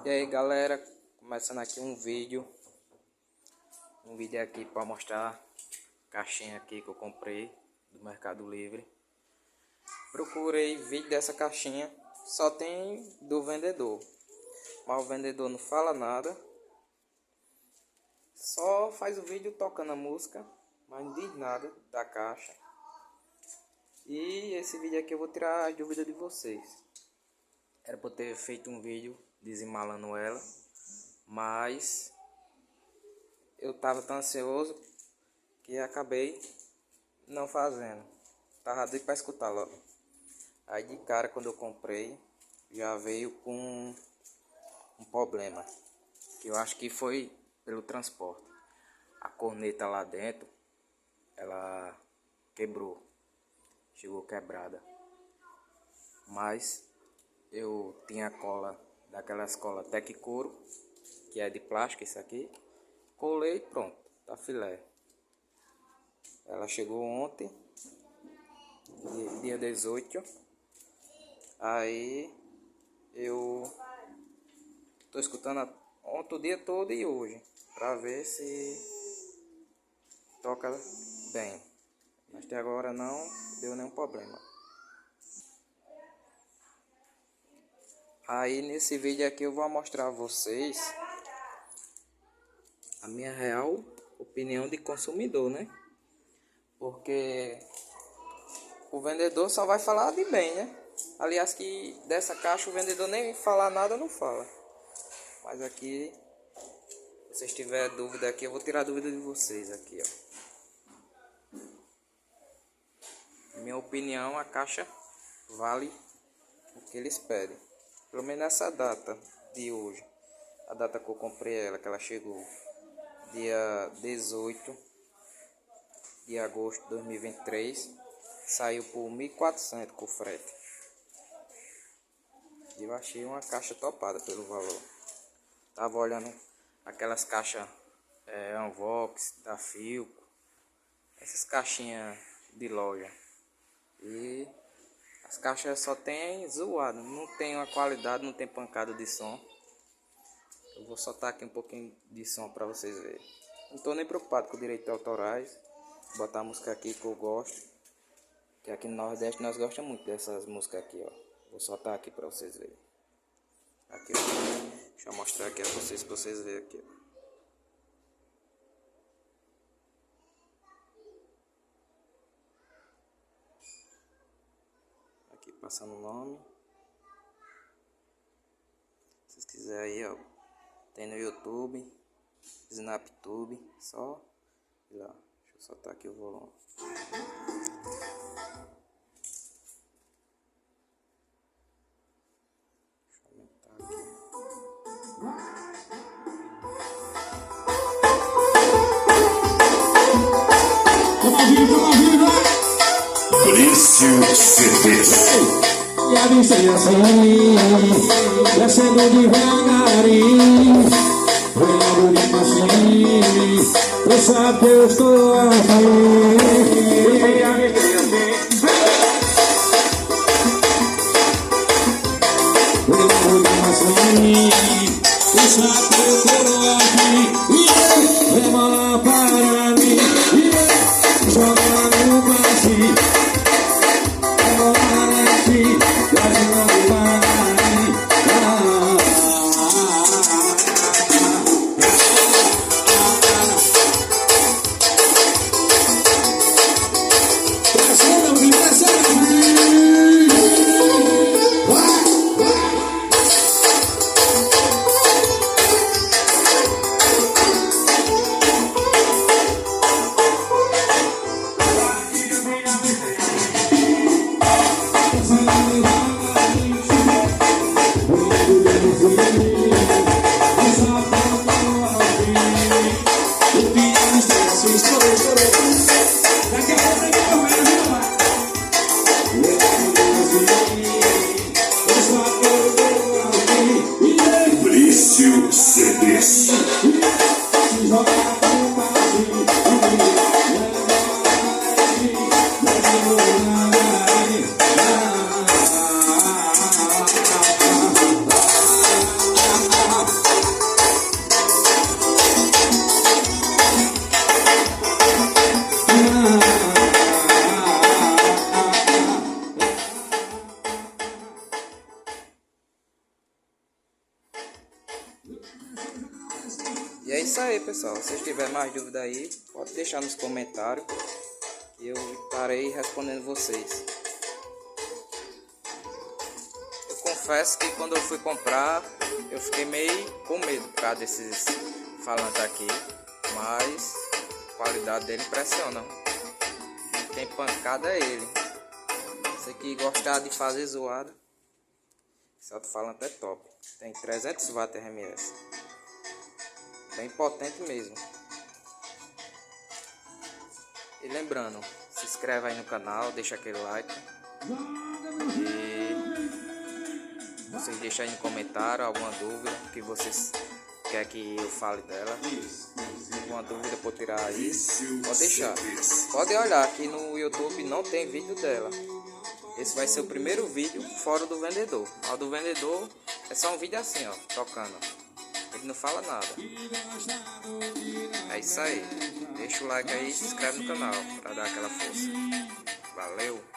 E aí galera, começando aqui um vídeo aqui para mostrar a caixinha aqui que eu comprei do Mercado Livre. Procurei vídeo dessa caixinha, só tem do vendedor, mas o vendedor não fala nada, só faz o vídeo tocando a música, mas não diz nada da caixa. E esse vídeo aqui eu vou tirar as dúvidas de vocês. Era para ter feito um vídeo desembalando ela, mas eu tava tão ansioso que acabei não fazendo. Tava doido para escutar logo. Aí de cara, quando eu comprei, já veio com um problema, que eu acho que foi pelo transporte. A corneta lá dentro, ela quebrou, chegou quebrada, mas eu tinha cola, daquelas colas Tec Couro, que é de plástico isso aqui. Colei, pronto, tá filé. Ela chegou ontem, dia 18. Aí eu tô escutando ontem o dia todo e hoje, pra ver se toca bem. Mas até agora não deu nenhum problema. Aí nesse vídeo aqui eu vou mostrar a vocês a minha real opinião de consumidor, né? Porque o vendedor só vai falar de bem, né? Aliás, que dessa caixa o vendedor nem falar nada não fala. Mas aqui, se vocês tiverem dúvida aqui, eu vou tirar a dúvida de vocês aqui, ó. Minha opinião, a caixa vale o que eles pedem. Pelo menos nessa data de hoje. A data que eu comprei ela, que ela chegou dia 18 de agosto de 2023. Saiu por 1.400 com frete. E eu achei uma caixa topada pelo valor. Tava olhando aquelas caixas Unvox, da Filco. Essas caixinhas de loja. E as caixas só tem zoado, não tem uma qualidade, não tem pancada de som. Eu vou soltar aqui um pouquinho de som para vocês verem. Não tô nem preocupado com direitos autorais. Vou botar a música aqui que eu gosto. Que aqui no Nordeste nós gostamos muito dessas músicas aqui, ó. Vou soltar aqui para vocês verem. Aqui, ó. Deixa eu mostrar aqui a vocês, para vocês verem aqui, ó. Passando o nome. Se vocês quiserem aí, ó, tem no YouTube, SnapTube, só ir lá. Deixa eu soltar aqui o volume. Deixa eu aumentar aqui. Brício CDs. E avisei assim, descendo devagarinho, olhando de passinho, tu sabe que eu estou aqui. E avisei assim, olhando de passinho, tu sabe que eu estou aqui. Demora para mim, joga no passinho. E é isso aí, pessoal. Se tiver mais dúvida aí, pode deixar nos comentários. E eu estarei respondendo vocês. Eu confesso que quando eu fui comprar, eu fiquei meio com medo por causa desses falantes aqui. Mas a qualidade dele impressiona. Não tem pancada é ele. Você que gostar de fazer zoada, esse alto-falante é top. Tem 300 watts RMS. Bem potente mesmo. E lembrando, se inscreve aí no canal, deixa aquele like. E vocês deixam aí no comentário alguma dúvida que vocês querem que eu fale dela. Alguma dúvida por tirar aí, pode deixar. Pode olhar aqui no YouTube, não tem vídeo dela. Esse vai ser o primeiro vídeo fora do vendedor. O do vendedor é só um vídeo assim, ó, tocando. Ele não fala nada. É isso aí. Deixa o like aí e se inscreve no canal para dar aquela força. Valeu!